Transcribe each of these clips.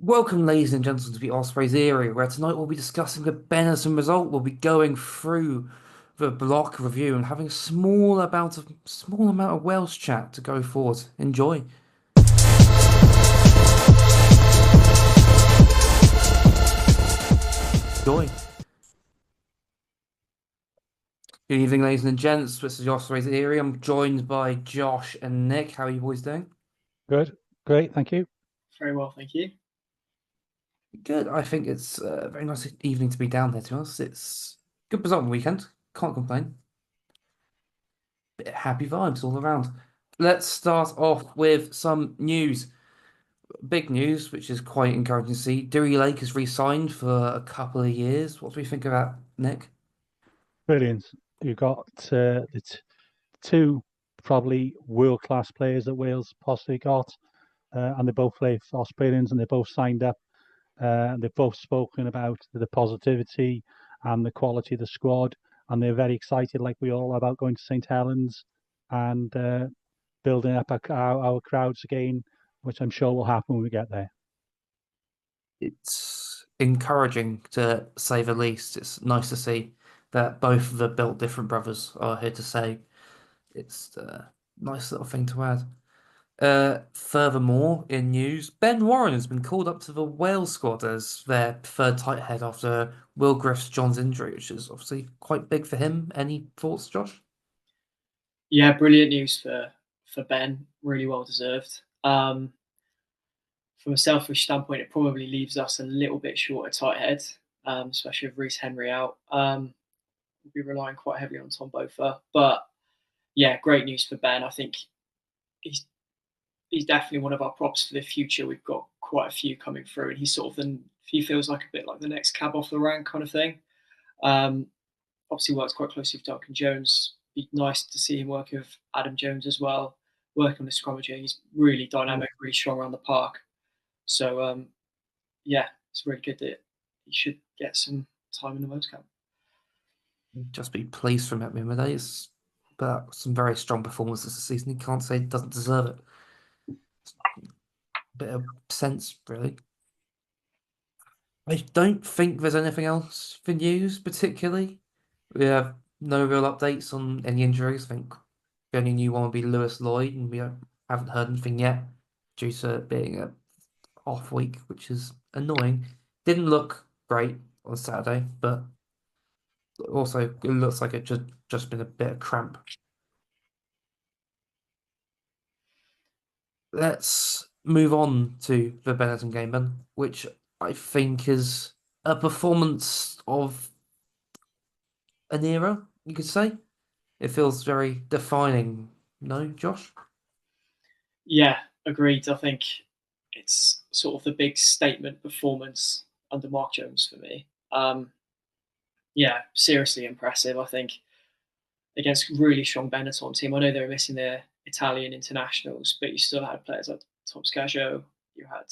Welcome, ladies and gentlemen, to the Ospreys Eyrie, where tonight we'll be discussing the Benetton result. We'll be going through the block review and having a small amount of Wales chat to go forward. Enjoy. Enjoy. Good evening, ladies and gents. This is the Ospreys Eyrie. I'm joined by Josh and Nick. How are you boys doing? Good, great, thank you. Very well, thank you. Good. I think it's a very nice evening to be down there, to be honest. It's a good result on the weekend. Can't complain. Bit of happy vibes all around. Let's start off with some news. Big news, which is quite encouraging to see. Dewey Lake has re-signed for a couple of years. What do we think of that, Nick? Brilliant. You've got two probably world-class players that Wales possibly got, and they both play for Ospreylians, and they both signed up. They've both spoken about the positivity and the quality of the squad, and they're very excited, like we all, are, about going to St Helens and building up our crowds again, which I'm sure will happen when we get there. It's encouraging to say the least. It's nice to see that both of the built different brothers are here to say it's a nice little thing to add. Furthermore, in news, Ben Warren has been called up to the Wales squad as their third tight head after Will Griffiths-John's injury, which is obviously quite big for him. Any thoughts, Josh? Yeah, brilliant news for Ben. Really well deserved. From a selfish standpoint, it probably leaves us a little bit short at tight head, especially with Reece Henry out. We'll be relying quite heavily on Tom Bofa. But yeah, great news for Ben. I think he's he's definitely one of our props for the future. We've got quite a few coming through, and he's sort of he feels like a bit like the next cab off the rank kind of thing. Um, Obviously works quite closely with Duncan Jones. Be nice to see him working with Adam Jones as well, working on the scrummager. He's really dynamic, really strong around the park. So yeah, it's really good that he should get some time in the World Cup. Just be pleased from him with days. But some very strong performances this season. You can't say he doesn't deserve it. Bit of sense, really. I don't think there's anything else for news, particularly. We have no real updates on any injuries. I think the only new one would be Lewis Lloyd, and haven't heard anything yet due to it being a off week, which is annoying. Didn't look great on Saturday, but also it looks like it just been a bit of cramp. Let's move on to the Benetton game then, which I think is a performance of an era, you could say. It feels very defining, no, Josh? Yeah, agreed. I think it's sort of the big statement performance under Mark Jones for me. Yeah, seriously impressive. I think against really strong Benetton team. I know they were missing their Italian internationals, but you still had players like Tom Scagio. You had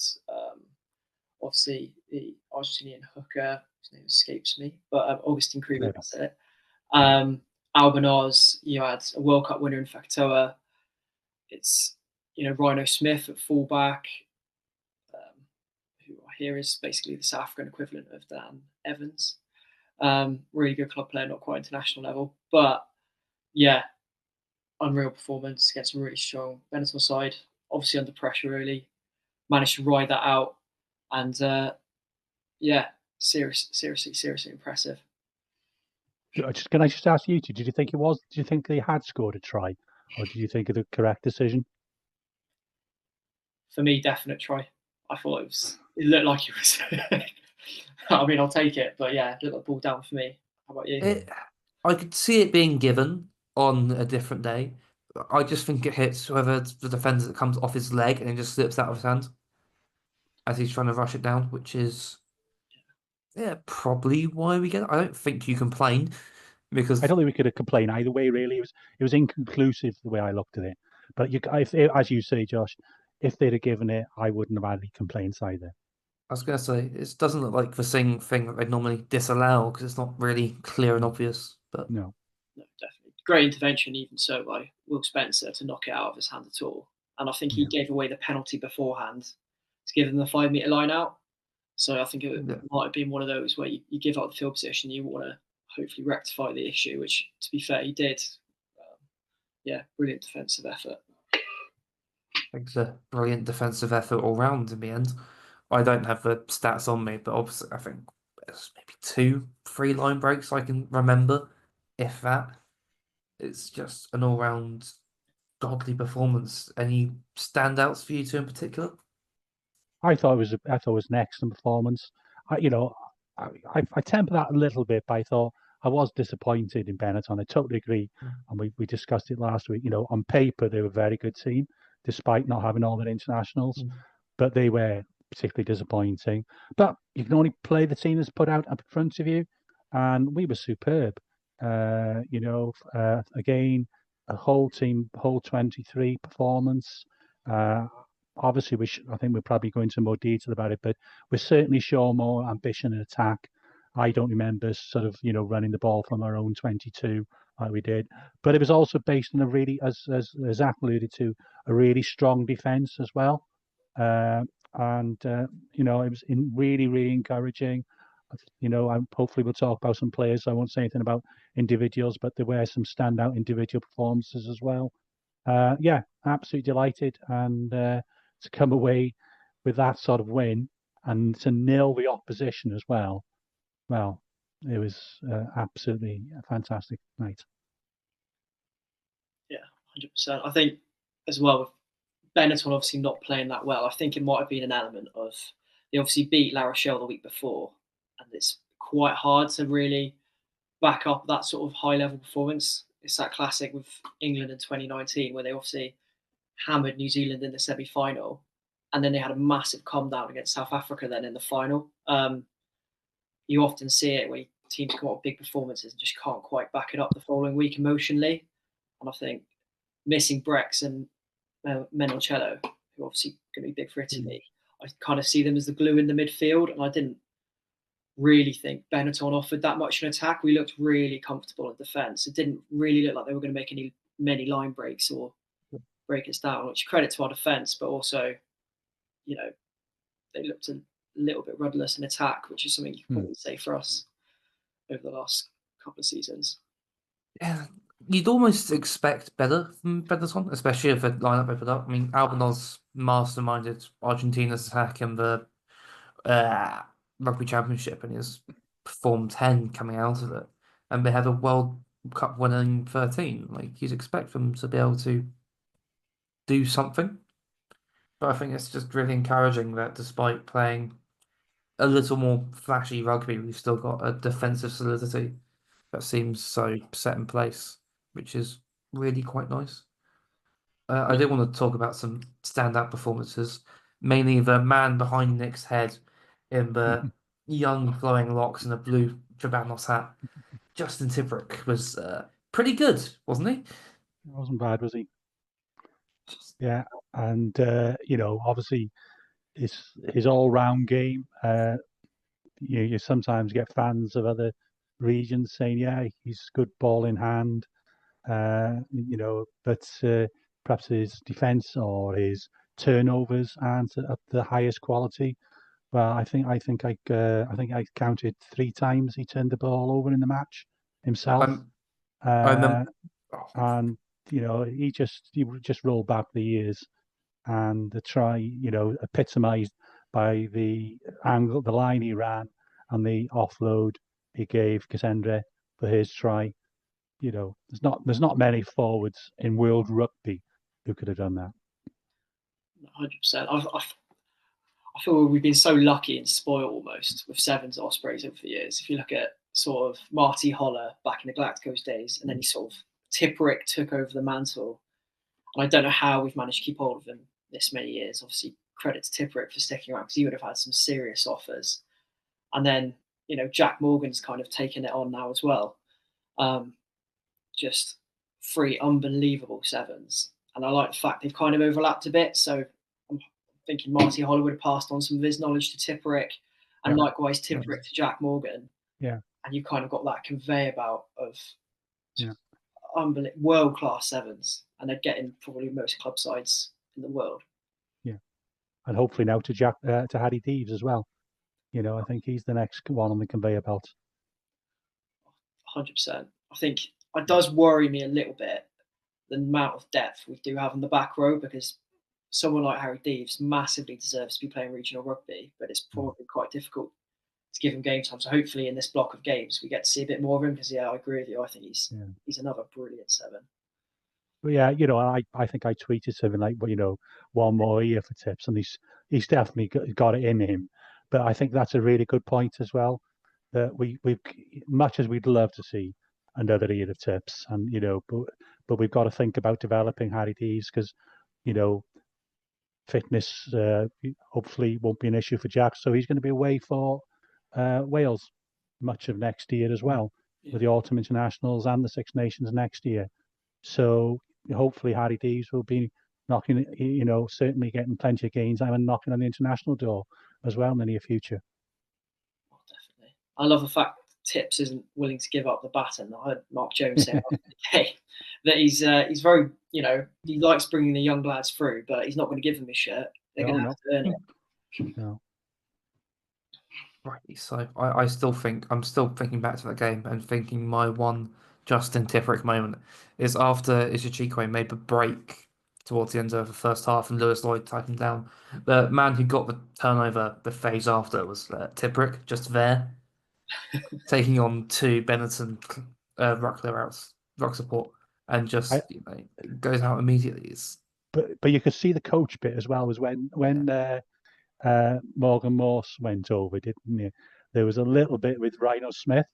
obviously the Argentinian hooker, whose name escapes me, but Augustine Krieger, that's it. Albanoz, you had a World Cup winner in Factoa. It's, Rhino Smith at fullback, who I hear is basically the South African equivalent of Dan Evans. Really good club player, not quite international level, but yeah, unreal performance against a really strong Benetton side. Obviously under pressure, really managed to ride that out, and yeah, seriously impressive. Can I just ask you two? Did you think it was? Did you think they had scored a try, or did you think of the correct decision? For me, definite try. I thought it looked like it was. I mean, I'll take it, but yeah, it looked like ball down for me. How about you? I could see it being given on a different day. I just think it hits whoever the defender that comes off his leg and it just slips out of his hand as he's trying to rush it down, which is probably why we get it. I don't think you complain I because don't think we could have complained either way. Really, it was inconclusive the way I looked at it. But as you say, Josh, if they'd have given it, I wouldn't have had any complaints either. I was going to say it doesn't look like the same thing that they'd normally disallow because it's not really clear and obvious. But No. No, definitely. Great intervention, even so, by Will Spencer to knock it out of his hand at all. And I think he Yeah. gave away the penalty beforehand to give them the 5 metre line out. So I think it Yeah, might have been one of those where you give up the field position, you want to hopefully rectify the issue, which, to be fair, he did. Yeah, brilliant defensive effort. it's a brilliant defensive effort all round in the end. I don't have the stats on me, but obviously I think there's maybe 2, 3 line breaks I can remember, if that. It's just an all round godly performance. Any standouts for you two in particular? I thought it was an excellent performance. I temper that a little bit, but I thought I was disappointed in Benetton. I totally agree, and we discussed it last week. On paper they were a very good team, despite not having all their internationals, but they were particularly disappointing. But you can only play the team that's put out in front of you, and we were superb. Again, a whole team, whole 23 performance. Obviously, I think we'll probably go into more detail about it, but we certainly show more ambition and attack. I don't remember sort of running the ball from our own 22 like we did, but it was also based on a really, as Zach alluded to, a really strong defence as well. It was really, really encouraging. Hopefully we'll talk about some players. I won't say anything about individuals, but there were some standout individual performances as well. Yeah, absolutely delighted, and to come away with that sort of win and to nil the opposition as well. Well, it was absolutely a fantastic night. Yeah, 100%. I think as well with Benetton obviously not playing that well. I think it might have been an element of they obviously beat La Rochelle the week before, and it's quite hard to really back up that sort of high level performance. It's that classic with England in 2019 where they obviously hammered New Zealand in the semi final, and then they had a massive come down against South Africa then in the final. You often see it where teams come up with big performances and just can't quite back it up the following week emotionally. And I think missing Brex and Menoncello, who are obviously going to be big for Italy, I kind of see them as the glue in the midfield. And I didn't really think Benetton offered that much in attack. We looked really comfortable in defence. It didn't really look like they were going to make many line breaks or break us down, which credit to our defence, but also, they looked a little bit rudderless in attack, which is something you can probably say for us over the last couple of seasons. Yeah, you'd almost expect better from Benetton, especially if the lineup they put up. I mean, Albanos masterminded Argentina's attack in the Rugby Championship and he's performed 10 coming out of it. And they had a World Cup winning 13. Like, you'd expect them to be able to do something. But I think it's just really encouraging that despite playing a little more flashy rugby, we've still got a defensive solidity that seems so set in place, which is really quite nice. I did want to talk about some standout performances, mainly the man behind Nick's head in the young flowing locks and a blue Trabanos hat. Justin Tibrick was pretty good, wasn't he? It wasn't bad, was he? Yeah, and obviously his all-round game. You sometimes get fans of other regions saying, "Yeah, he's good ball in hand," but perhaps his defence or his turnovers aren't at the highest quality. Well, I think I counted 3 times he turned the ball over in the match himself, I remember. and he just rolled back the years, and the try, epitomised by the angle, the line he ran, and the offload he gave Cassandra for his try. There's not many forwards in world rugby who could have done that. 100%. I feel we've been so lucky and spoiled almost with sevens Ospreys over the years. If you look at sort of Marty Holler back in the Galacticos days, and then he sort of Tipperick took over the mantle. And I don't know how we've managed to keep hold of him this many years. Obviously, credit to Tipperick for sticking around because he would have had some serious offers. And then, Jack Morgan's kind of taken it on now as well. Just 3 unbelievable sevens. And I like the fact they've kind of overlapped a bit. So I'm thinking Marty Holler would have passed on some of his knowledge to Tipperick, and likewise Tipperick to Jack Morgan. Yeah. And you kind of got that conveyor belt of world-class sevens. And they'd get in probably most club sides in the world. Yeah. And hopefully now to Harry Deeves as well. I think he's the next one on the conveyor belt. 100%. I think it does worry me a little bit the amount of depth we do have in the back row, because someone like Harry Deves massively deserves to be playing regional rugby, but it's probably quite difficult to give him game time. So hopefully in this block of games we get to see a bit more of him, because I agree with you. I think he's another brilliant 7. But yeah, I think I tweeted something like, well, one more year for Tips, and he's definitely got it in him. But I think that's a really good point as well. That we've much as we'd love to see another year of Tips, and but we've got to think about developing Harry Dees, because fitness hopefully won't be an issue for Jack. So he's going to be away for Wales much of next year as well, with the autumn internationals and the Six Nations next year. So hopefully Harry Dees will be knocking, certainly getting plenty of gains and knocking on the international door as well in the near future. Oh, definitely. I love the fact Tips isn't willing to give up the baton. I heard Mark Jones say after the game that he's very, he likes bringing the young lads through, but he's not going to give them his shirt. They're going to have to earn it. No. Right, so I'm still thinking back to that game and thinking my one Justin Tipuric moment is after Ishachikwe made the break towards the end of the first half and Lewis Lloyd tied him down. The man who got the turnover the phase after was Tipuric, just there, taking on 2 Benetton ruck support, and just goes out immediately. But you could see the coach bit as well, was when Morgan Morse went over, didn't you? There was a little bit with Rhino Smith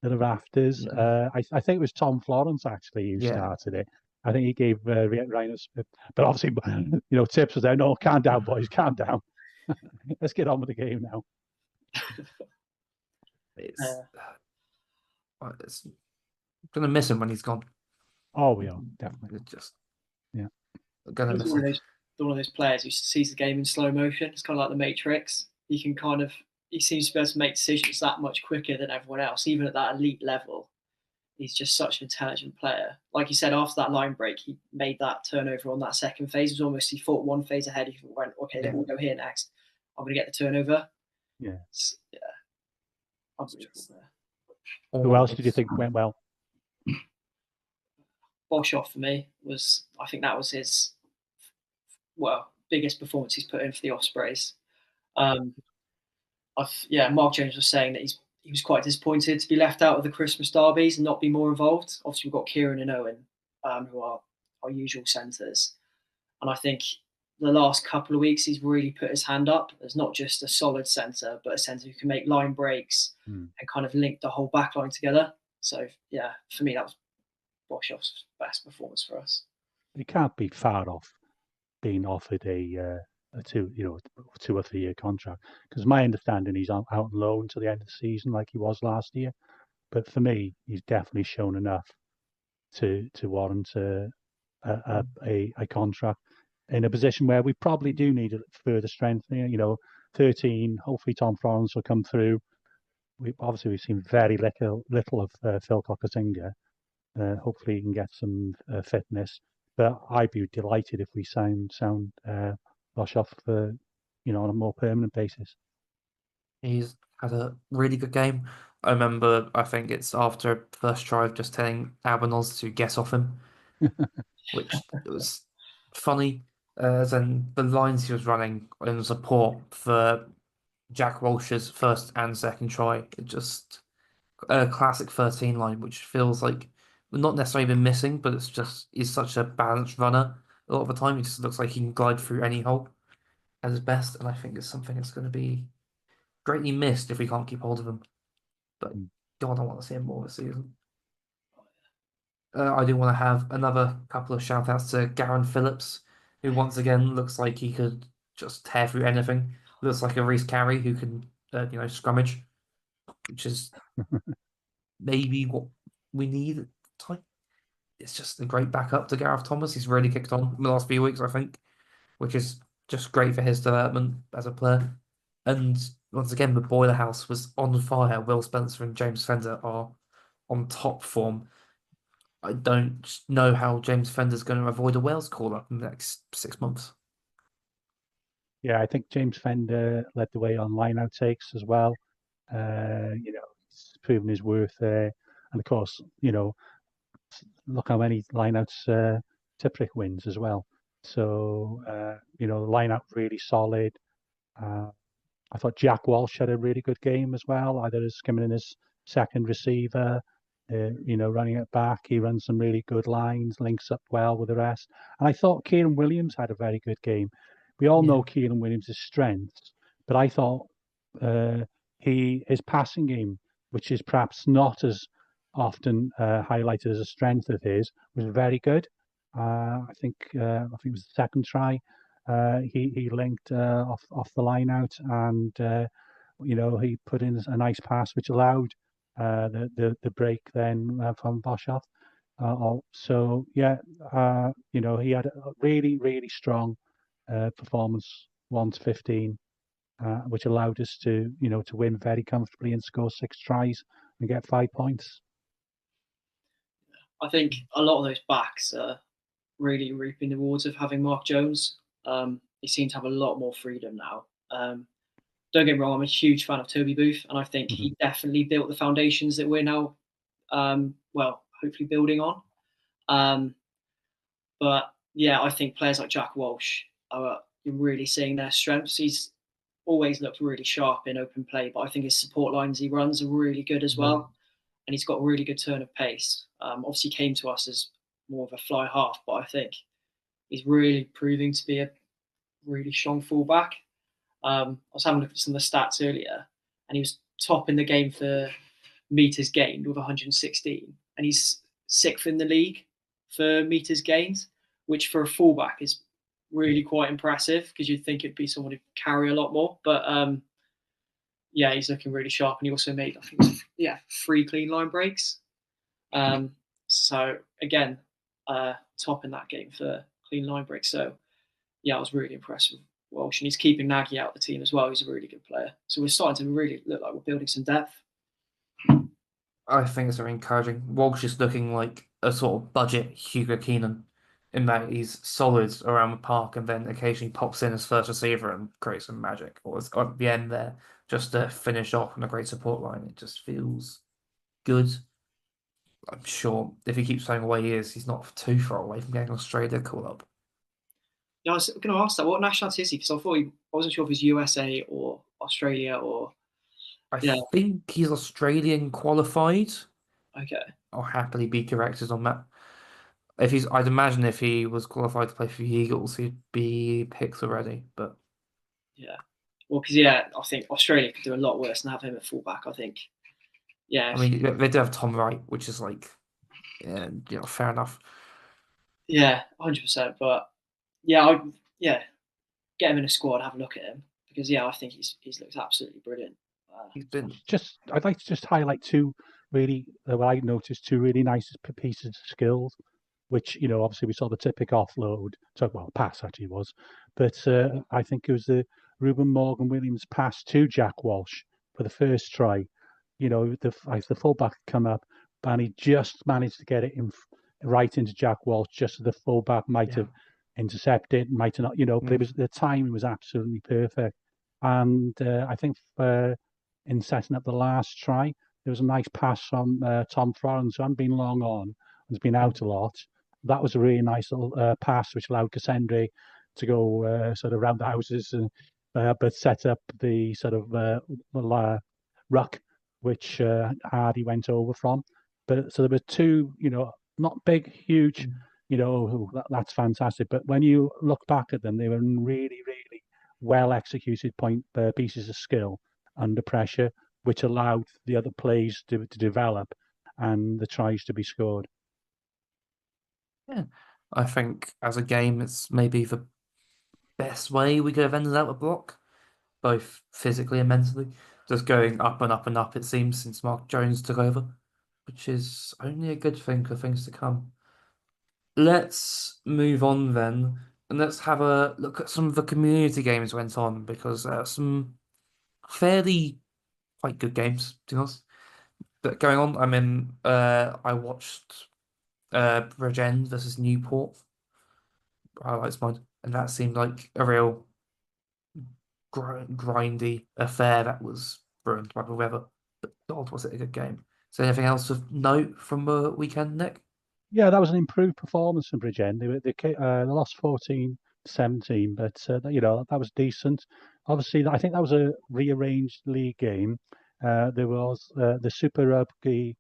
at the rafters. I think it was Tom Florence actually who started it. I think he gave Rhino Smith, but obviously, Tips was there. No, calm down, boys, calm down. Let's get on with the game now. It's gonna miss him when he's gone. Oh, we are definitely gonna miss him. One of those players who sees the game in slow motion. It's kind of like the Matrix. He seems to be able to make decisions that much quicker than everyone else, even at that elite level. He's just such an intelligent player. Like you said, after that line break, he made that turnover on that second phase. It was almost, he thought one phase ahead. He went, okay, then we'll go here next. I'm going to get the turnover. Yeah. Unbelievable there. Who else did you think went well? Boshoff for me I think that was his, biggest performance he's put in for the Ospreys. Mark Jones was saying that he was quite disappointed to be left out of the Christmas derbies and not be more involved. Obviously, we've got Kieran and Owen, who are our usual centres. And I think the last couple of weeks, he's really put his hand up as not just a solid centre, but a centre who can make line breaks and kind of link the whole back line together. So, for me, that was Boshoff's best performance for us. He can't be far off being offered a 2 or 3 year contract, because my understanding he's out on loan to the end of the season like he was last year. But for me, he's definitely shown enough to warrant a contract in a position where we probably do need a further strengthening. 13. Hopefully, Tom Florence will come through. We've seen very little of Phil Cokasinga. Hopefully, he can get some fitness. But I'd be delighted if we sound Boshoff on a more permanent basis. He's had a really good game. I remember, I think it's after first try, just telling Abanos to get off him, which was funny. As in the lines he was running in support for Jack Walsh's first and second try, just a classic 13 line, which feels like not necessarily been missing, but he's such a balanced runner. A lot of the time, he just looks like he can glide through any hole at his best, and I think it's something that's going to be greatly missed if we can't keep hold of him. But God, I want to see him more this season. I do want to have another couple of shout outs to Garen Phillips, who once again looks like he could just tear through anything. Looks like a Reece Carey who can, scrummage, which is maybe what we need at the time. It's just a great backup to Gareth Thomas. He's really kicked on in the last few weeks, I think, which is just great for his development as a player. And once again, the Boiler House was on fire. Will Spencer and James Fender are on top form. I don't know how James Fender's going to avoid a Wales call-up in the next 6 months. Yeah, I think James Fender led the way on line-out takes as well. He's proven his worth there. And of course, look how many line-outs Tipuric wins as well. So, the line-out really solid. Uh, I thought Jack Walsh had a really good game as well, either as coming in as second receiver, running it back. He runs some really good lines, links up well with the rest. And I thought Kieran Williams had a very good game. We all know Kieran Williams' strengths, but I thought his passing game, which is perhaps not as often highlighted as a strength of his, was very good. I think it was the second try. He linked off the line out, and he put in a nice pass which allowed the break then from Boshoff. So yeah, he had a really really strong performance 1-15, which allowed us to win very comfortably and score 6 tries and get 5 points. I think a lot of those backs are really reaping the rewards of having Mark Jones. He seems to have a lot more freedom now. Don't get me wrong, I'm a huge fan of Toby Booth, and I think he definitely built the foundations that we're now, hopefully building on. But yeah, I think players like Jack Walsh are really seeing their strengths. He's always looked really sharp in open play, but I think his support lines he runs are really good as well. And he's got a really good turn of pace. Obviously came to us as more of a fly half, but I think he's really proving to be a really strong fullback. I was having a look at some of the stats earlier, and he was top in the game for meters gained with 116, and he's 6th in the league for meters gained, which for a fullback is really quite impressive because you'd think it'd be someone who'd carry a lot more. But yeah, he's looking really sharp, and he also made, I think, 3 clean line breaks. So again, top in that game for clean line breaks. So yeah, I was really impressed with Walsh, and he's keeping Nagy out of the team as well. He's a really good player. So we're starting to really look like we're building some depth. I think it's very encouraging. Walsh is looking like a sort of budget Hugo Keenan in that he's solid around the park and then occasionally pops in as first receiver and creates some magic, or at the end there just to finish off on a great support line. It just feels good. I'm sure if he keeps playing the way he is, he's not too far away from getting Australia call up. Yeah, I was going to ask that. What nationality is he? Because I wasn't sure if he's USA or Australia or. I think he's Australian qualified. Okay. I'll happily be corrected on that. I'd imagine if he was qualified to play for the Eagles, he'd be picked already. But yeah, well, because I think Australia could do a lot worse than have him at fullback. I think. Yeah. I mean, they do have Tom Wright, which is like, fair enough. Yeah, 100%. But yeah, get him in a squad, have a look at him because I think he's looked absolutely brilliant. I'd like to just highlight two really, what I noticed, two really nice pieces of skills, which, obviously we saw the Tipic offload, pass actually was, but I think it was the Ruben Morgan Williams pass to Jack Walsh for the first try. The fullback come up, and he just managed to get it right into Jack Walsh, just so the fullback might have intercepted, might have not, but the timing was absolutely perfect. And I think in setting up the last try, there was a nice pass from Tom Florence, who hadn't been long on, has been out a lot. That was a really nice little pass, which allowed Cassandre to go sort of round the houses, but set up the sort of ruck, which Hardy went over from. But so there were two, not big, huge, that's fantastic. But when you look back at them, they were really, really well executed pieces of skill under pressure, which allowed the other plays to develop and the tries to be scored. Yeah, I think as a game, it's maybe the best way we could have ended out a block, both physically and mentally. Just going up and up and up, it seems, since Mark Jones took over, which is only a good thing for things to come. Let's move on then, and let's have a look at some of the community games went on, because there are some fairly quite good games, to be honest, that going on. I mean, I watched Bridgend versus Newport, highlights mine, and that seemed like a real grindy affair that was ruined by the weather. But God, was it a good game? Is there anything else of note from the weekend, Nick? Yeah, that was an improved performance from Bridgend. They lost 14-17, but that was decent. Obviously, I think that was a rearranged league game. There was the Super Rugby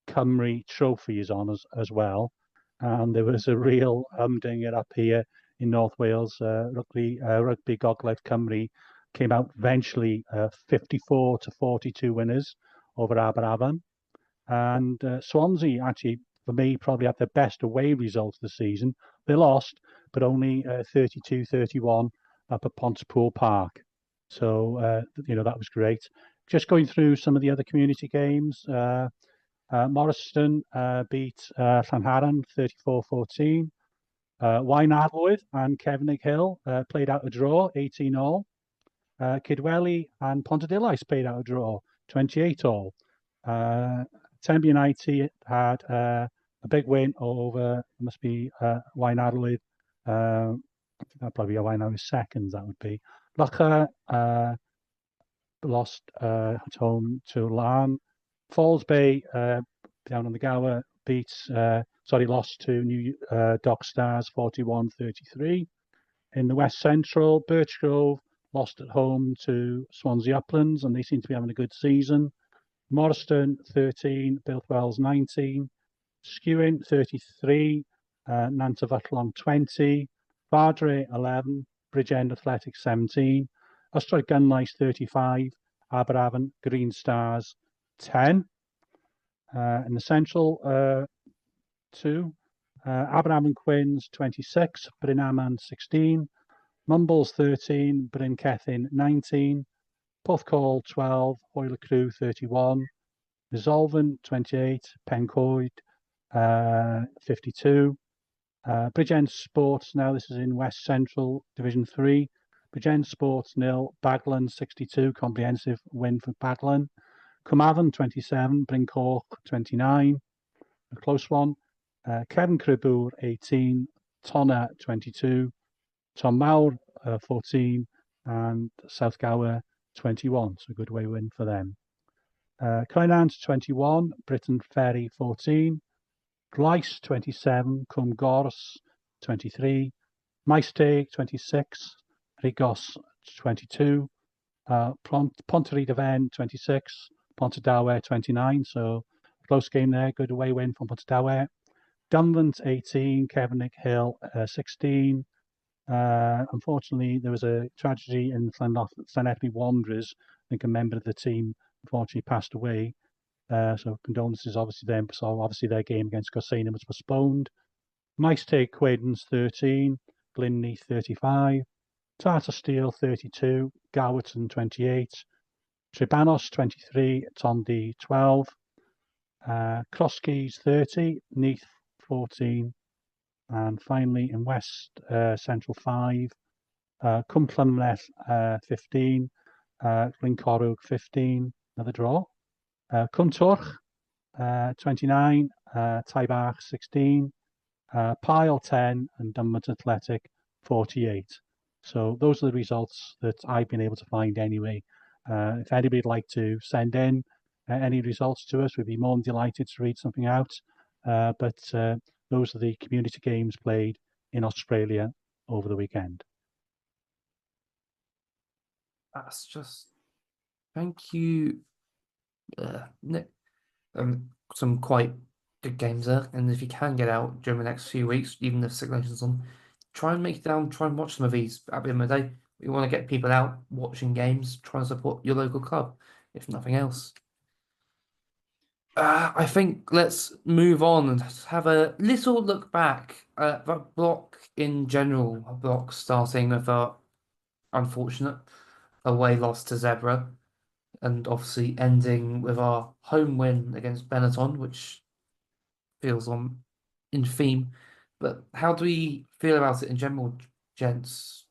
Cymru trophies on as well, and there was a real humdinger up here in North Wales. Rugby Gogledd Cymru came out eventually 54-42 winners over Aberafan. And Swansea, actually, for me, probably had the best away results this season. They lost, but only 32-31 up at Pontypool Park. So, that was great. Just going through some of the other community games. Morriston beat Llanharan 34-14. Wynadlwydd and Cefnig Hill played out a draw, 18-all. Kidwelly and Pontedilais played out a draw, 28-all. Tenby United had a big win over, must be Wynadlwydd. I think that'd probably be Wynadlwydd seconds, that would be. Locha lost at home to Larne. Falls Bay down on the Gower lost to New Dock Stars 41-33. In the West Central, Birchgrove lost at home to Swansea Uplands, and they seem to be having a good season. Morriston 13, Bilthwells 19, Skewin 33, Nantyfyllon 20, Fardre 11, Bridgend Athletic 17, Ystrad Gunlais 35, Aberafan Green Stars 10. In the Central 2, Aberafan Quins 26, Bryn Aman 16, Mumbles 13, Bryn Cethyn 19, Porthcawl 12, Hoyler Crew 31, Resolven 28, Pencoed 52. Bridgend Sports, now this is in West Central Division 3. Bridgend Sports 0, Baglan 62, comprehensive win for Baglan. Carmarthen 27, Bryn Cork 29, a close one. Cefn Cribwr 18, Tonna 22, Tom Mawr 14, and South Gower 21. So a good away win for them. Cynan 21, Britain Ferry 14, Gleis 27, Cwm Gors 23, Maesteg 26, Rigos 22, Pontrhydd Afen 26, Pontardawe 29. So close game there, good away win from Pontardawe. Dunvant 18, Cefnig Hill 16. Unfortunately, there was a tragedy in Llanelli Wanderers. I think a member of the team unfortunately passed away. So condolences obviously them. So obviously their game against Gorsena was postponed. Maesteg Quaidens 13, Glynny 35, Tartar Steel 32, Gowerton 28, Trebanos 23, Tondi 12, Crosskeys 30, Neath 14, and finally in West Central 5, Cwmllanell 15, Glencorwg 15, another draw. Cwmtorch 29, Taibach 16, Pile 10, and Dunmont Athletic 48. So those are the results that I've been able to find anyway. If anybody'd like to send in any results to us, we'd be more than delighted to read something out. But those are the community games played in Australia over the weekend. That's just thank you, Nick. Some quite good games there, and if you can get out during the next few weeks, even if Six Nations on, try and make it down. Try and watch some of these. At the end of the day, we want to get people out watching games, try and support your local club, if nothing else. I think let's move on and have a little look back at the block in general. A block starting with a unfortunate away loss to Zebra, and obviously ending with our home win against Benetton, which feels on in theme. But how do we feel about it in general, gents?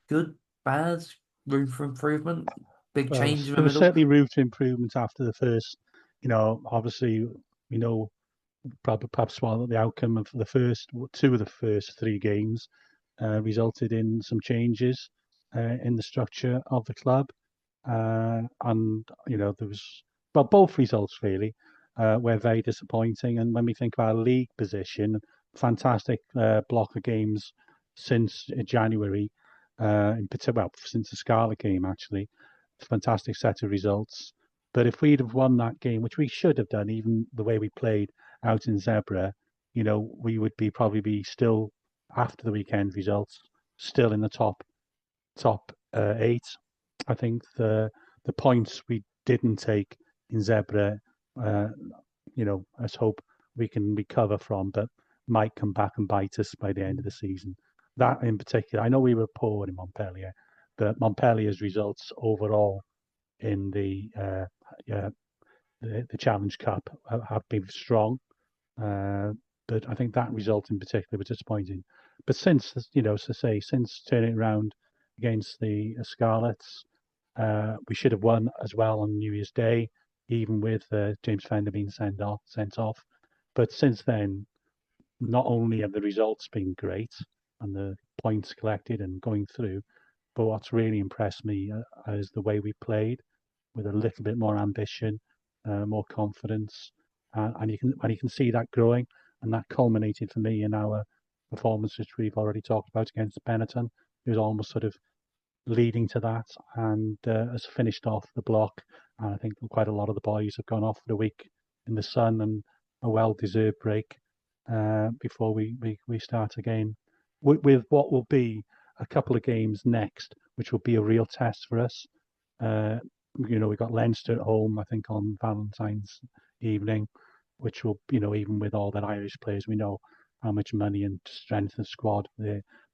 Good, bad, room for improvement, big Well, change in the there was middle. certainly room to improvement after the first, obviously we know perhaps one of the outcome of the first two of the first three games resulted in some changes. in the structure of the club. And there was both results really were very disappointing. And when we think of our league position, fantastic block of games since January, in particular, since the Scarlet game actually, fantastic set of results. But if we'd have won that game, which we should have done, even the way we played out in Zebra, we would probably be still after the weekend results, still in the top 8. I think the points we didn't take in Zebra, let's hope we can recover from, but might come back and bite us by the end of the season. That in particular, I know we were poor in Montpellier, but Montpellier's results overall in the Challenge Cup have been strong. But I think that result in particular was disappointing. But since, since turning around against the Scarlets, we should have won as well on New Year's Day, even with James Fender being sent off. But since then, not only have the results been great and the points collected and going through, but what's really impressed me is the way we played with a little bit more ambition, more confidence, and you can see that growing, and that culminated for me in our performance, which we've already talked about against Benetton. It was almost sort of leading to that, and has finished off the block. And I think quite a lot of the boys have gone off for a week in the sun and a well-deserved break before we start again with what will be a couple of games next, which will be a real test for us. We've got Leinster at home, I think, on Valentine's evening, which will, even with all their Irish players, we know how much money and strength and squad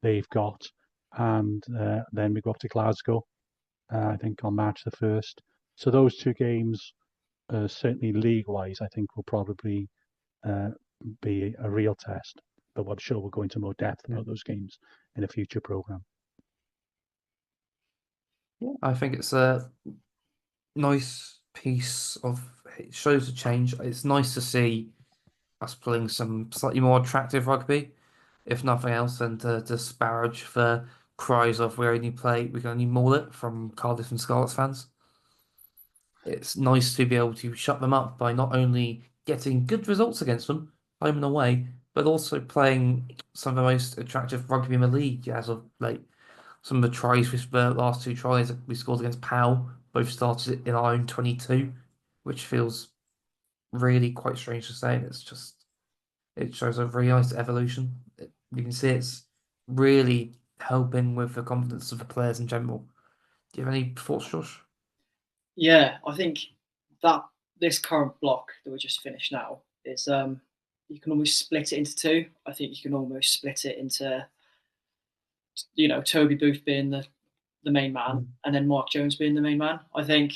they've got. And then we go up to Glasgow, I think, on March the 1st. So those two games, certainly league-wise, I think will probably be a real test. But I'm sure we'll go into more depth about those games in a future programme. Yeah, I think it's a nice piece of, it shows a change. It's nice to see us playing some slightly more attractive rugby, if nothing else, than to disparage the cries of we can only maul it from Cardiff and Scarlets fans. It's nice to be able to shut them up by not only getting good results against them, home and away, but also playing some of the most attractive rugby in the league as of late. Some of the tries, the last 2 tries we scored against Pau, both started in our own 22, which feels really quite strange to say. It shows a really nice evolution. You can see it's really helping with the confidence of the players in general. Do you have any thoughts, Josh? Yeah, I think that this current block that we just finished now is you can almost split it into 2. I think you can almost split it into Toby Booth being the main man and then Mark Jones being the main man. I think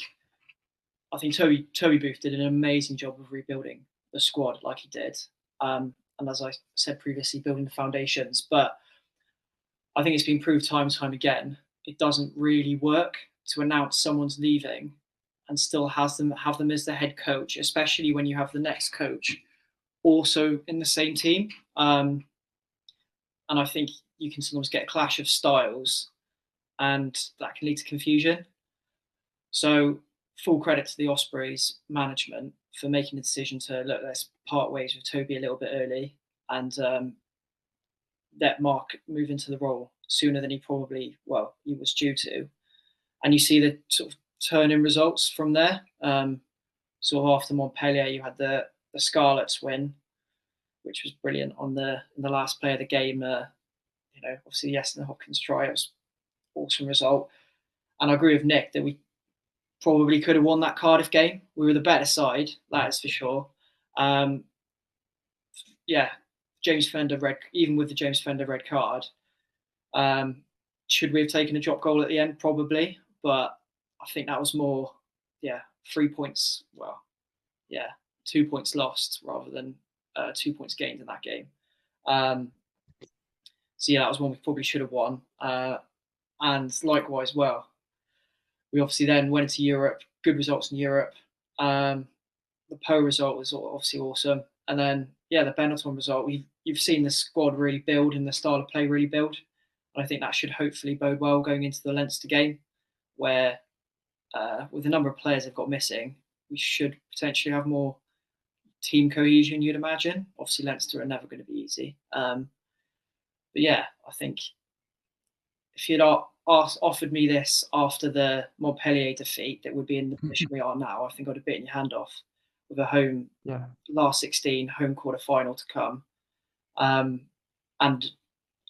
Toby Booth did an amazing job of rebuilding the squad like he did. And as I said previously, building the foundations. But I think it's been proved time and time again, it doesn't really work to announce someone's leaving and still have them as the head coach, especially when you have the next coach also in the same team. And I think you can sometimes get a clash of styles, and that can lead to confusion. So full credit to the Ospreys management for making the decision to let's part ways with Toby a little bit early and let Mark move into the role sooner than he was due to. And you see the sort of turn in results from there. So after Montpellier, you had the Scarlets win, which was brilliant in the last play of the game. Obviously the Eston Hopkins try, it was an awesome result. And I agree with Nick that we probably could have won that Cardiff game. We were the better side, that is for sure. James Fender even with the James Fender red card, should we have taken a drop goal at the end? Probably, but I think that was more, 3 points. 2 points lost rather than 2 points gained in that game. That was one we probably should have won. And likewise, we obviously then went into Europe, good results in Europe. The Po result was obviously awesome. And then, the Benetton result, you've seen the squad really build and the style of play really build. I think that should hopefully bode well going into the Leinster game, where with the number of players they've got missing, we should potentially have more team cohesion, you'd imagine. Obviously, Leinster are never going to be easy. But yeah, I think if you'd offered me this after the Montpellier defeat that would be in the position we are now, I think I'd have bitten your hand off with a home last 16 home quarter final to come, and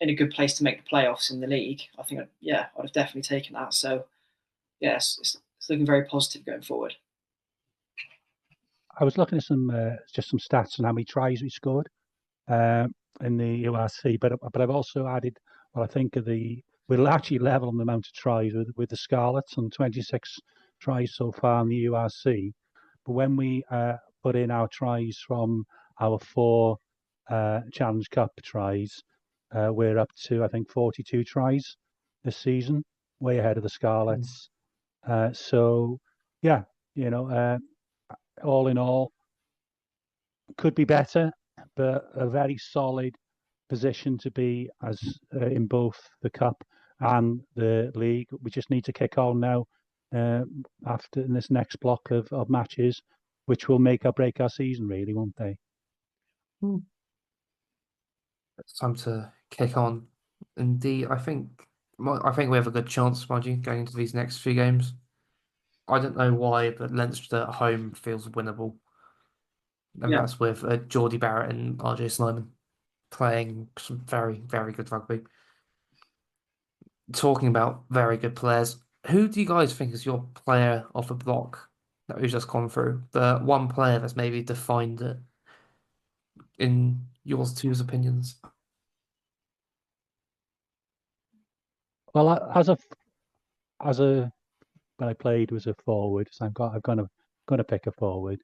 in a good place to make the playoffs in the league. I think I'd have definitely taken that. So yes, it's looking very positive going forward. I was looking at some stats on how many tries we scored in the URC, but I've also added what I think we'll actually level on the amount of tries with the Scarlets on 26 tries so far in the URC. But when we put in our tries from our 4 Challenge Cup tries, we're up to I think 42 tries this season, way ahead of the Scarlets. So yeah, all in all, could be better, but a very solid position to be as in both the cup and the league. We just need to kick on now after in this next block of matches, which will make or break our season, really, won't they? It's time to kick on. Indeed, I think we have a good chance, mind you, going into these next few games. I don't know why, but Leinster at home feels winnable. And that's with Geordie Barrett and RJ Snyman playing some very, very good rugby. Talking about very good players, who do you guys think is your player off the block that we've just gone through? The one player that's maybe defined it, in yours two's opinions? Well, when I played was a forward, so I'm gonna pick a forward.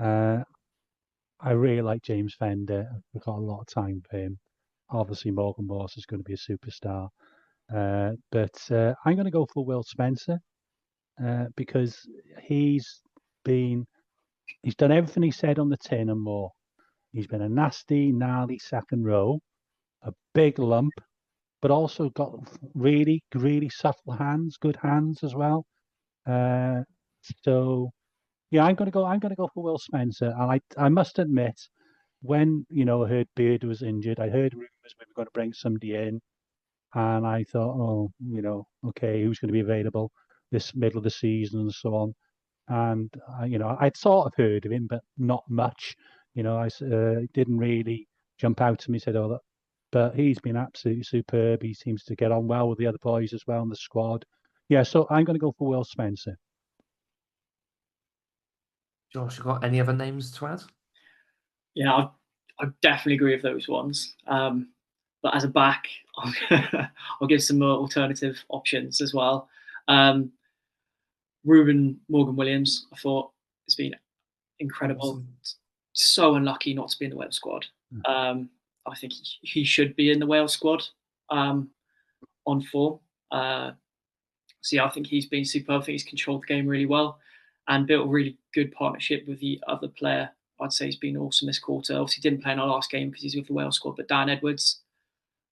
I really like James Fender. I've got a lot of time for him. Obviously, Morgan Morse is going to be a superstar. But I'm going to go for Will Spencer because he's done everything he said on the tin and more. He's been a nasty, gnarly second row, a big lump, but also got really, really subtle hands, good hands as well. So yeah, I'm going to go for Will Spencer. And I must admit, when I heard Beard was injured, I heard rumours we were going to bring somebody in. And I thought, oh, okay, who's going to be available this middle of the season and so on. And I'd sort of heard of him, but not much. I didn't really jump out to me. Said, oh, but he's been absolutely superb. He seems to get on well with the other boys as well in the squad. Yeah, so I'm going to go for Will Spencer. Josh, you got any other names to add? Yeah, I definitely agree with those ones. But as a back, I'll give some more alternative options as well. Ruben Morgan Williams, I thought, has been incredible. Awesome. So unlucky not to be in the Wales squad. I think he should be in the Wales squad on form. So yeah, I think he's been superb. I think he's controlled the game really well and built a really good partnership with the other player. I'd say he's been awesome this quarter. Obviously, didn't play in our last game because he's with the Wales squad, but Dan Edwards,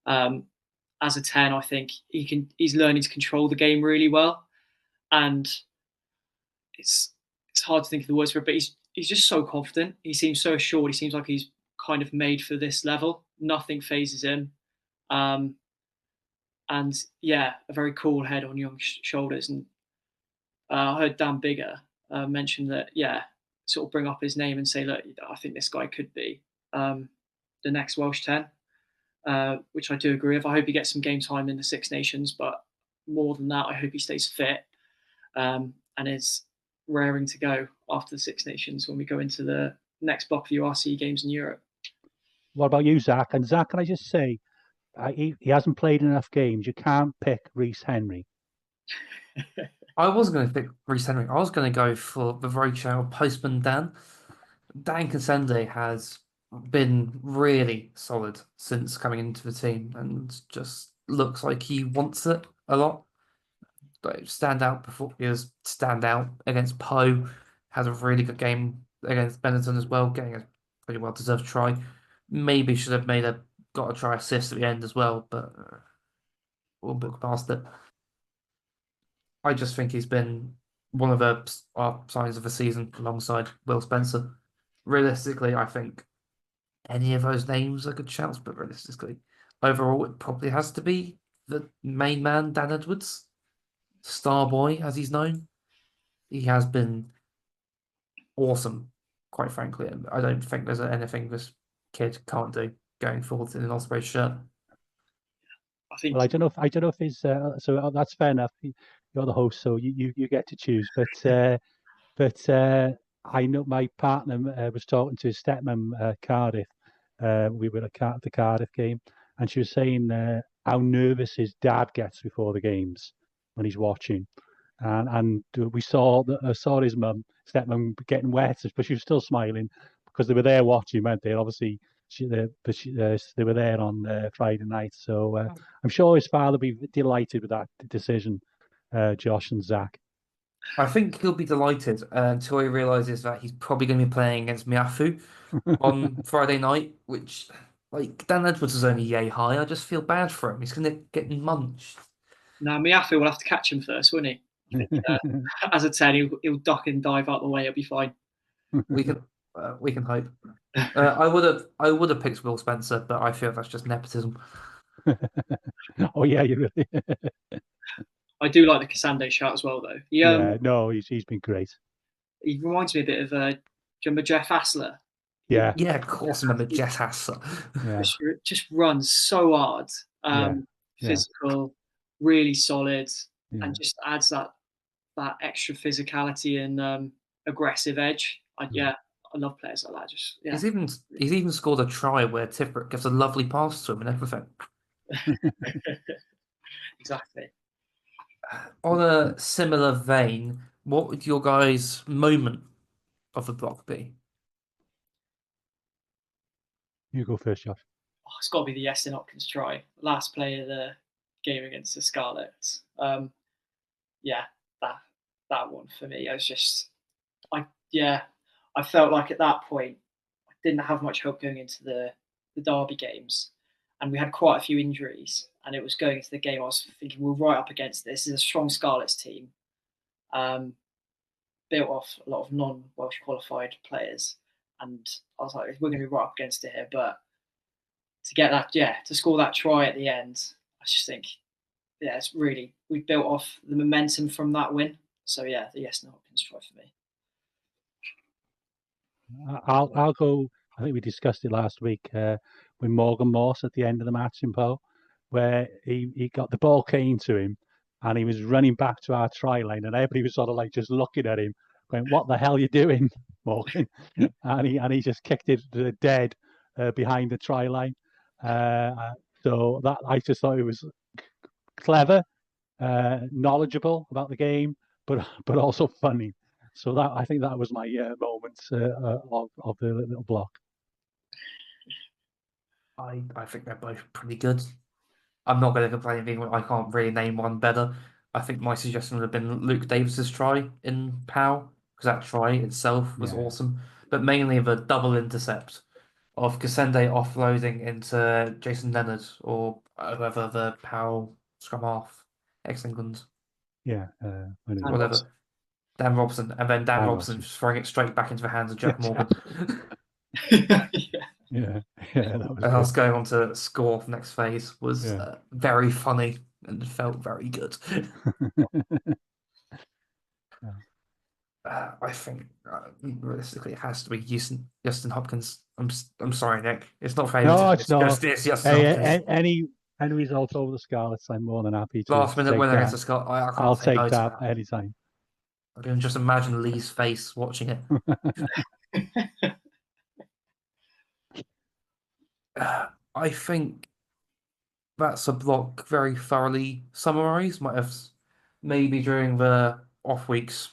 as a 10, I think he's learning to control the game really well. And it's hard to think of the words for it, but he's just so confident. He seems so assured. He seems like he's kind of made for this level. Nothing phases him. And yeah, a very cool head on young shoulders. And I heard Dan Bigger mention that, sort of bring up his name and say, look, I think this guy could be the next Welsh 10, which I do agree with. I hope he gets some game time in the Six Nations, but more than that, I hope he stays fit and is raring to go after the Six Nations when we go into the next block of URC games in Europe. What about you, Zach? And Zach, can I just say, he hasn't played enough games. You can't pick Rhys Henry. I wasn't going to pick Rhys Henry. I was going to go for the very child Postman Dan. Dan Cassende has been really solid since coming into the team and just looks like he wants it a lot. But stand out against Poe. Has a really good game against Benetton as well, getting a pretty well deserved try. Maybe should have got a try assist at the end as well, but we'll book past it. I just think he's been one of our signs of the season alongside Will Spencer. Realistically, I think any of those names are good shouts, but realistically, overall, it probably has to be the main man, Dan Edwards, Star Boy, as he's known. He has been awesome, quite frankly. And I don't think there's anything this kid can't do going forward in an Osprey shirt. I think. Well, I don't know if he's so that's fair enough. You're the host, so you get to choose. But I know my partner was talking to his stepmom, Cardiff. We were at the Cardiff game, and she was saying how nervous his dad gets before the games when he's watching. And we saw his stepmom getting wet, but she was still smiling because they were there watching, weren't they? Obviously, they were there on Friday night, so I'm sure his father will be delighted with that decision, Josh and Zach. I think he'll be delighted until he realizes that he's probably going to be playing against Miafu on Friday night, which, like, Dan Edwards is only yay high. I just feel bad for him. He's going to get munched. Now, Miafu will have to catch him first, won't he? I think, as a 10, he'll duck and dive out the way. It'll be fine. We can hope. I would have picked Will Spencer, but I feel that's just nepotism. Oh yeah, you really. I do like the Cassandre shout as well, though. Yeah, no, he's been great. He reminds me a bit of remember Jeff Hassler? Yeah, Yeah, of course. Remember Jess Hassler. yeah, Just runs so hard, yeah. physical, really solid, Yeah. and just adds that extra physicality and aggressive edge. I love players like that. Just He's even scored a try where Tippett gives a lovely pass to him and everything. Exactly. On a similar vein, what would your guys' moment of the block be? You go first, Josh. Oh, it's got to be the Iestyn Hopkins try. Last play of the game against the Scarlets. Yeah, that one for me. I felt like at that point I didn't have much hope going into the Derby games, and we had quite a few injuries. And it was going into the game, I was thinking we're right up against this. This is a strong Scarlets team, built off a lot of non-Welsh qualified players, and I was like, we're going to be right up against it here. But to get that, to score that try at the end, I just think, it's really, we built off the momentum from that win. So the Iestyn Hopkins try for me. I'll go. I think we discussed it last week with Morgan Morse at the end of the match in Po, where he got the ball came to him, and he was running back to our try line, and everybody was sort of like just looking at him, going, "What the hell are you doing, Morgan?" and he just kicked it dead behind the try line. So that I just thought it was clever, knowledgeable about the game, but also funny. So I think that was my moment of the little block. I think they're both pretty good. I'm not going to complain being I can't really name one better. I think my suggestion would have been Luke Davis's try in POW, because that try itself was awesome. But mainly the double intercept of Cassandre offloading into Jason Leonard or whoever the POW scrum half, ex-England. Yeah, whatever. Dan Robson, and then Dan Robson just throwing it straight back into the hands of Jack Morgan. Yeah, that was. And us going on to score for next phase was very funny and felt very good. I think realistically it has to be Iestyn Hopkins. I'm sorry, Nick. It's not famous. No, it's not. It's Iestyn Hopkins. Any result over the Scarlets, I'm more than happy to. Last minute winner against the Scarlets. I'll take that anytime. I can just imagine Lee's face watching it. I think that's a block very thoroughly summarised. Might have maybe during the off weeks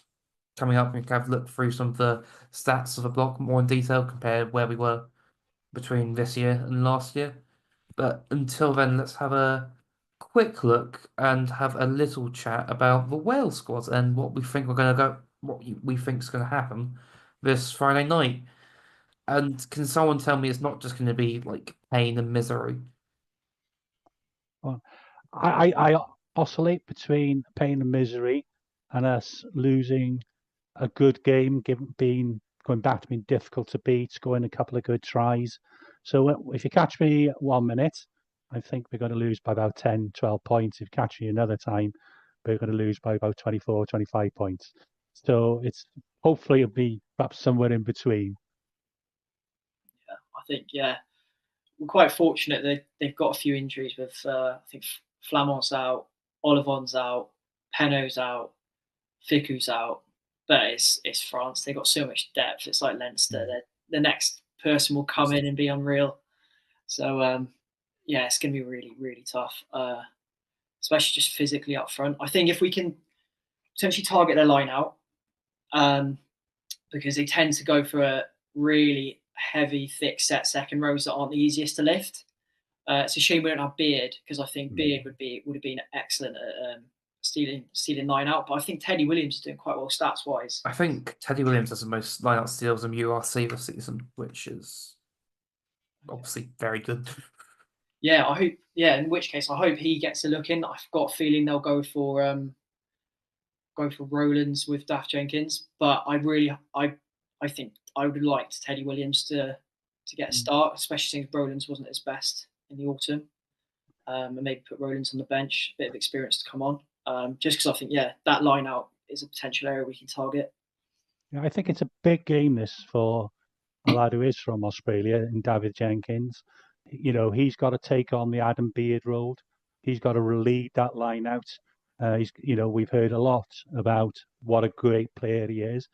coming up, we can have looked through some of the stats of the block more in detail, compared where we were between this year and last year. But until then, let's have a quick look and have a little chat about the Wales squad and what we think we think is going to happen this Friday night. And can someone tell me it's not just going to be like pain and misery? Well, I oscillate between pain and misery and us losing a good game, given being going back to being difficult to beat, scoring a couple of good tries. So if you catch me 1 minute, I think we're going to lose by about 10, 12 points. If you catch me another time, we're going to lose by about 24, 25 points. So it's hopefully it'll be perhaps somewhere in between. Yeah, I think we're quite fortunate that they've got a few injuries with I think Flamand's out, Olivon's out, Peno's out, Ficou's out. But it's France. They've got so much depth. It's like Leinster. The next person will come in and be unreal. So yeah, it's going to be really, really tough, especially just physically up front. I think if we can potentially target their line out, because they tend to go for a really heavy, thick set second rows that aren't the easiest to lift. It's a shame we don't have Beard, because I think Beard would have been excellent at stealing line out. But I think Teddy Williams is doing quite well stats wise. I think Teddy Williams has the most line-out steals in URC this season, which is obviously very good. Yeah, I hope. Yeah, in which case I hope he gets a look in. I've got a feeling they'll go for Rowlands with Daft Jenkins, but I think I would like Teddy Williams to get a start, especially since Rowlands wasn't his best in the autumn, and maybe put Rowlands on the bench, a bit of experience to come on. Just because I think that line out is a potential area we can target. Yeah, I think it's a big game this for a lad who is from Australia, and David Jenkins. You know, he's got to take on the Adam Beard role. He's got to lead that line out. We've heard a lot about what a great player he is.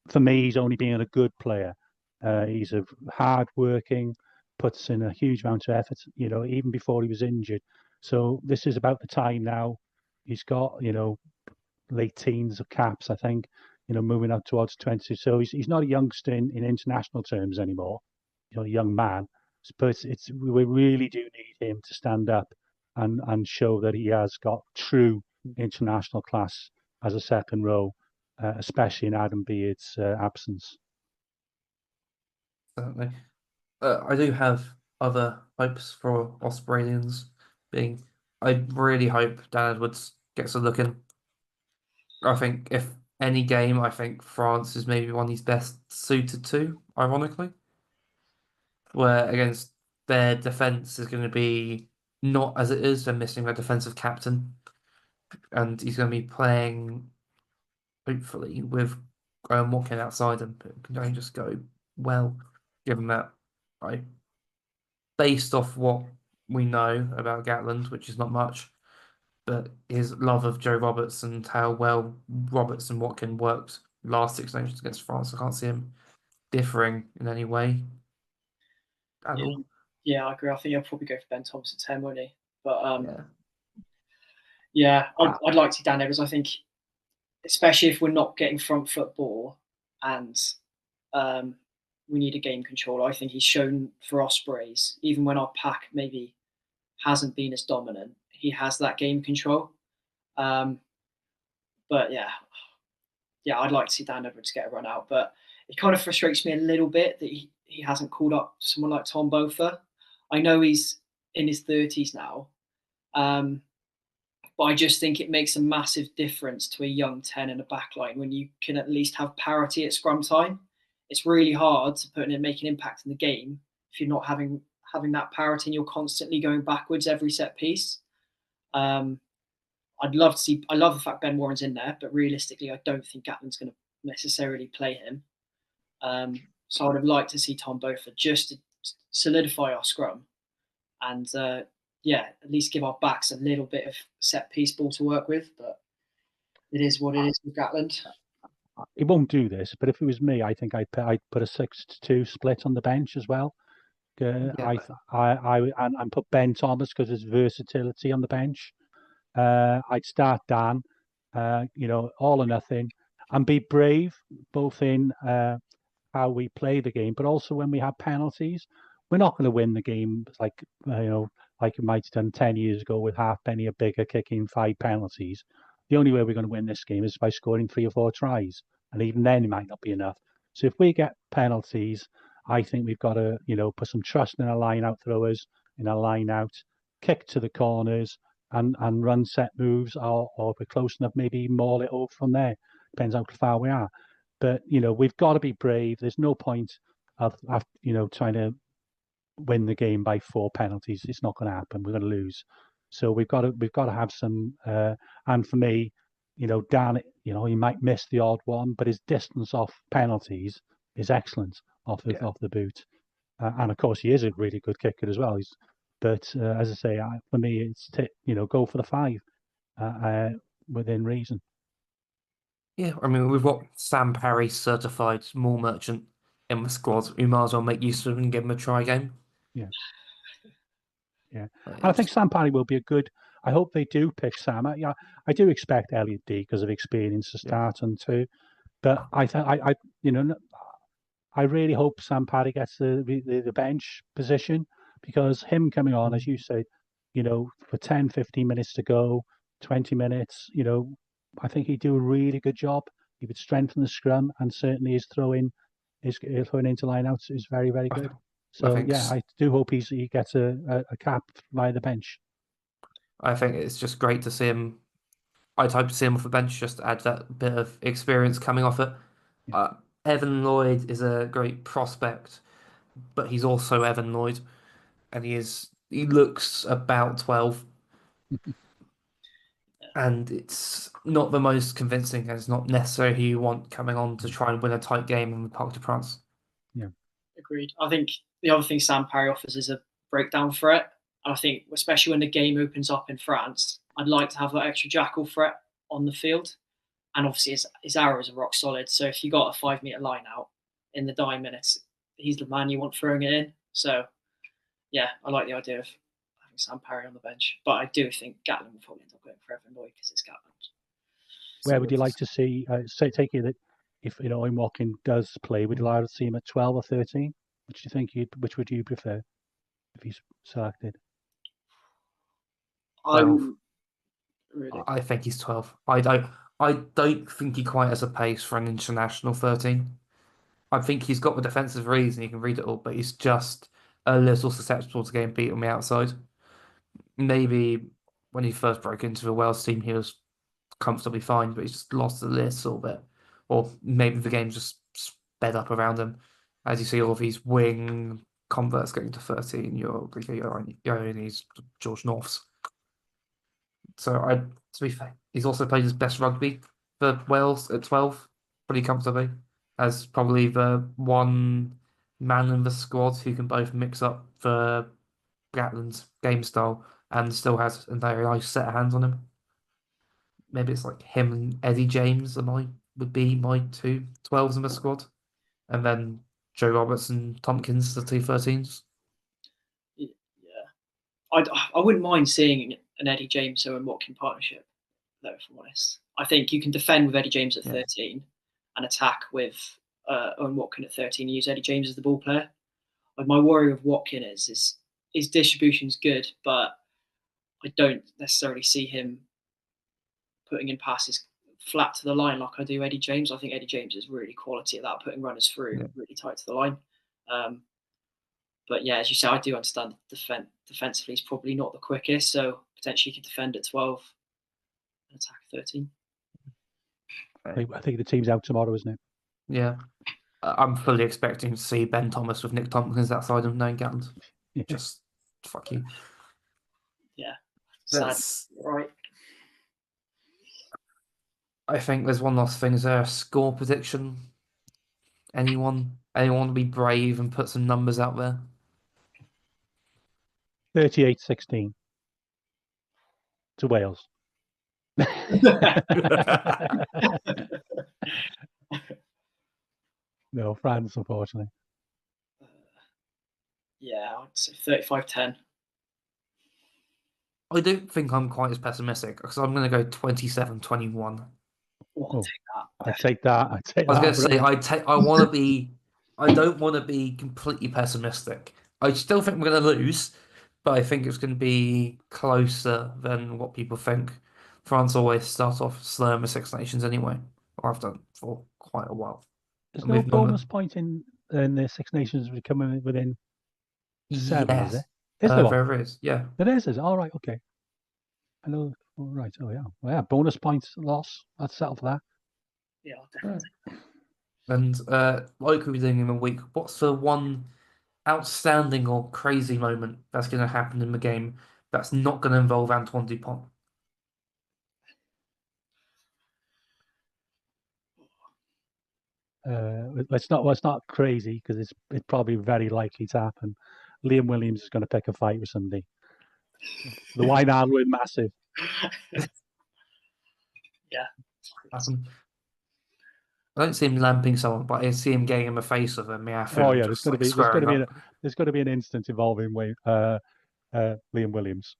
For me, he's only being a good player. He's a hard-working, puts in a huge amount of effort. You know, even before he was injured. So this is about the time now. He's got late teens of caps, I think. Moving up towards 20. So he's not a youngster in international terms anymore. A young man. But we really do need him to stand up and show that he has got true international class as a second row, especially in Adam Beard's absence. Certainly. I do have other hopes for Ospreylians. I really hope Dan Edwards gets a look in. I think if any game, I think France is maybe one he's best suited to, ironically. Where against their defense is going to be not as it is, they're missing their defensive captain. And he's going to be playing, hopefully, with Graham Watkin outside him. It can only just go well, given that based off what we know about Gatland, which is not much, but his love of Joe Roberts and how well Roberts and Watkin worked last Six Nations against France, I can't see him differing in any way at all. Yeah, I agree. I think he'll probably go for Ben Thomas at 10, won't he? But yeah, I'd like to see Dan Edwards. I think, especially if we're not getting front football and we need a game controller. I think he's shown for Ospreys, even when our pack maybe hasn't been as dominant, he has that game control. But I'd like to see Dan Edwards get a run out. But it kind of frustrates me a little bit that he hasn't called up someone like Tom Botha. I know he's in his 30s now, but I just think it makes a massive difference to a young 10 in a backline when you can at least have parity at scrum time. It's really hard to make an impact in the game if you're not having that parity and you're constantly going backwards every set piece. I love the fact Ben Warren's in there, but realistically, I don't think Gatland's going to necessarily play him. So I would have liked to see Tom Botha just to solidify our scrum and at least give our backs a little bit of set piece ball to work with. But it is what it is with Gatland. He won't do this, but if it was me, I think I'd put a 6-2 split on the bench as well. I put Ben Thomas because his versatility on the bench. I'd start Dan, all or nothing, and be brave both in how we play the game, but also when we have penalties. We're not going to win the game like we might have done 10 years ago with Halfpenny or Bigger kicking 5 penalties. The only way we're going to win this game is by scoring 3 or 4 tries, and even then it might not be enough. So if we get penalties, I think we've got to put some trust in our line out throwers, in our line out, kick to the corners, and run set moves, or if we're close enough, maybe maul it over from there. Depends how far we are. But we've got to be brave. There's no point of trying to win the game by 4 penalties. It's not going to happen. We're going to lose. So we've got to have some. And for me, Dan, he might miss the odd one, but his distance off penalties is excellent off the boot. And of course, he is a really good kicker as well. But as I say, for me, it's go for the 5 within reason. Yeah, I mean, we've got Sam Parry certified mall merchant in the squad. We might as well make use of him and give him a try game. Yeah. And I think Sam Parry will be a good. I hope they do pick Sam. I do expect Elliot D because of experience to start on too. But I really hope Sam Parry gets the bench position, because him coming on, as you said, for 10, 15 minutes to go, 20 minutes, I think he'd do a really good job. He would strengthen the scrum, and certainly his throwing into lineouts is very, very good. So I do hope he gets a cap via the bench. I think it's just great to see him. I'd hope to see him off the bench, just to add that bit of experience coming off it. Evan Lloyd is a great prospect, but he's also Evan Lloyd, and he looks about 12. And it's not the most convincing, and it's not necessarily who you want coming on to try and win a tight game in the Parc des Princes. Yeah. Agreed. I think the other thing Sam Parry offers is a breakdown threat. And I think, especially when the game opens up in France, I'd like to have that extra jackal threat on the field. And obviously his arrows are rock solid. So if you got a 5-meter line out in the dying minutes, he's the man you want throwing it in. So yeah, I like the idea of having Sam Parry on the bench. But I do think Gatlin will probably end up going for Evan Lloyd because it's Gatlin. Where would you like to see, take it that if Owen Watkin does play, would you like to see him at 12 or 13? Which would you prefer if he's selected? 12. Really? I think he's 12. I don't think he quite has a pace for an international 13. I think he's got the defensive reason, he can read it all, but he's just a little susceptible to getting beat on the outside. Maybe when he first broke into the Wales team, he was comfortably fine, but he's just lost a little bit. Or maybe the game's just sped up around him. As you see all of these wing converts getting to 13, you're only these George Norths. So to be fair, he's also played his best rugby for Wales at 12, pretty comfortably, as probably the one man in the squad who can both mix up the Gatland's game style and still has a very nice set of hands on him. Maybe it's like him and Eddie James would be my 2 12s in the squad, and then Joe Roberts and Tompkins, the 2 13s. Yeah, I wouldn't mind seeing an Eddie James and Watkin partnership, though, if I'm honest. I think you can defend with Eddie James at 13 and attack with Owen Watkin at 13 and use Eddie James as the ball player. Like, my worry with Watkin is his distribution's good, but I don't necessarily see him putting in passes flat to the line like I do Eddie James. I think Eddie James is really quality at that, putting runners through really tight to the line. But yeah, as you say, I do understand defensively he's probably not the quickest, so potentially he could defend at 12 and attack at 13. I think the team's out tomorrow, isn't it? Yeah. I'm fully expecting to see Ben Thomas with Nick Tompkins outside of knowing Gatland. Just fuck you. Yeah. Sad. Right. I think there's one last thing. Is there a score prediction? Anyone want to be brave and put some numbers out there? 38-16 to Wales. No, France, unfortunately. Yeah, I'd say 35-10. I don't think I'm quite as pessimistic, because I'm going to go 27-21. Well, I'd take that. I was going to say, I don't want to be completely pessimistic. I still think we're going to lose, but I think it's going to be closer than what people think. France always start off slow in the Six Nations anyway, or have done for quite a while. There's no bonus point in the Six Nations coming within 7, is it? Is there one? There is, yeah. There is. All right, okay. I know. Oh, right. Oh, yeah. Well, yeah. Bonus points loss. I'd settle for that. Yeah, I'll definitely. And like we were doing in the week, what's the one outstanding or crazy moment that's going to happen in the game that's not going to involve Antoine Dupont? It's not crazy because it's probably very likely to happen. Liam Williams is going to pick a fight with somebody. The wide arm were massive. Yeah. Happen. I don't see him lamping someone, but I see him getting in the face of a Miafu Oh and yeah, just like squaring up. there's going to be an instance involving Liam Williams.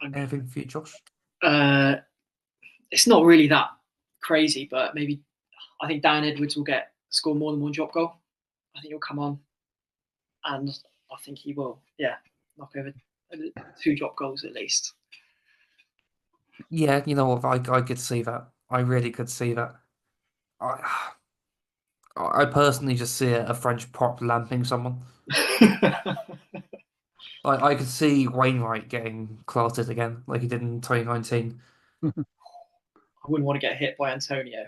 Anything for you, Josh? It's not really that crazy, but maybe I think Dan Edwards will score more than one drop goal. I think he'll come on, and I think he will, knock over 2 drop goals at least. Yeah, you know what? I could see that. I really could see that. I personally just see a French prop lamping someone. I could see Wainwright getting clattered again, like he did in 2019. I wouldn't want to get hit by Antonio.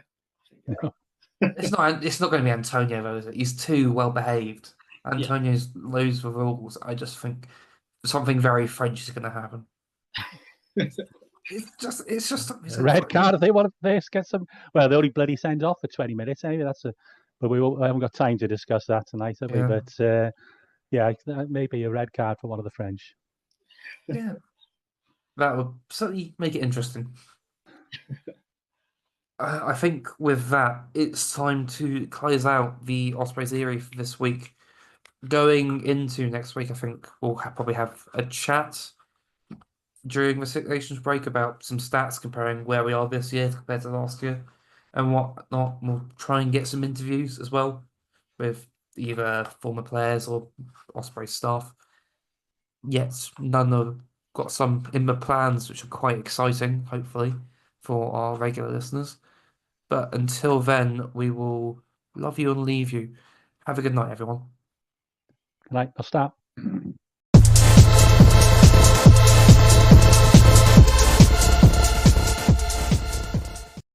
It's not going to be Antonio though, is it? He's too well behaved. Antonio's loads the rules. I just think something very French is going to happen. It's just something. A red card if they want to get some. Well, they only bloody sends off for 20 minutes anyway. But I haven't got time to discuss that tonight, have we? Yeah. But yeah, maybe a red card for one of the French. Yeah, that would certainly make it interesting. I think with that, it's time to close out the Ospreys Eyrie for this week. Going into next week, I think we'll probably have a chat during the Six Nations break about some stats comparing where we are this year compared to last year and whatnot. We'll try and get some interviews as well with either former players or Osprey staff. Yet none of got some in the plans which are quite exciting, hopefully, for our regular listeners. But until then, we will love you and leave you. Have a good night, everyone. Good night. I'll start.